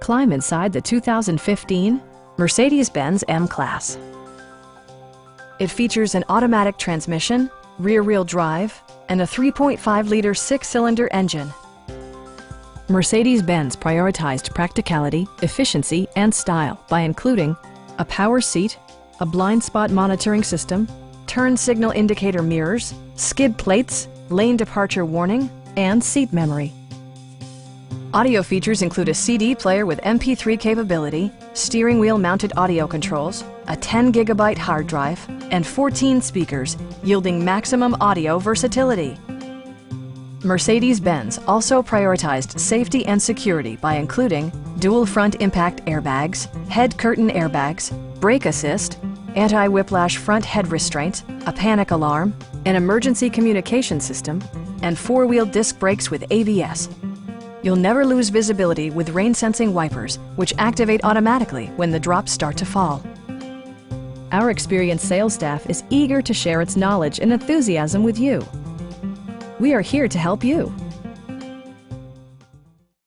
Climb inside the 2015 Mercedes-Benz M-Class. It features an automatic transmission, rear-wheel drive, and a 3.5-liter six-cylinder engine. Mercedes-Benz prioritized practicality, efficiency, and style by including a power seat, a blind spot monitoring system, turn signal indicator mirrors, skid plates, lane departure warning, and seat memory. Audio features include a CD player with MP3 capability, steering wheel mounted audio controls, a 10 GB hard drive, and 14 speakers, yielding maximum audio versatility. Mercedes-Benz also prioritized safety and security by including dual front impact airbags, head curtain airbags, brake assist, anti-whiplash front head restraints, a panic alarm, an emergency communication system, and four-wheel disc brakes with ABS. You'll never lose visibility with rain-sensing wipers, which activate automatically when the drops start to fall. Our experienced sales staff is eager to share its knowledge and enthusiasm with you. We are here to help you.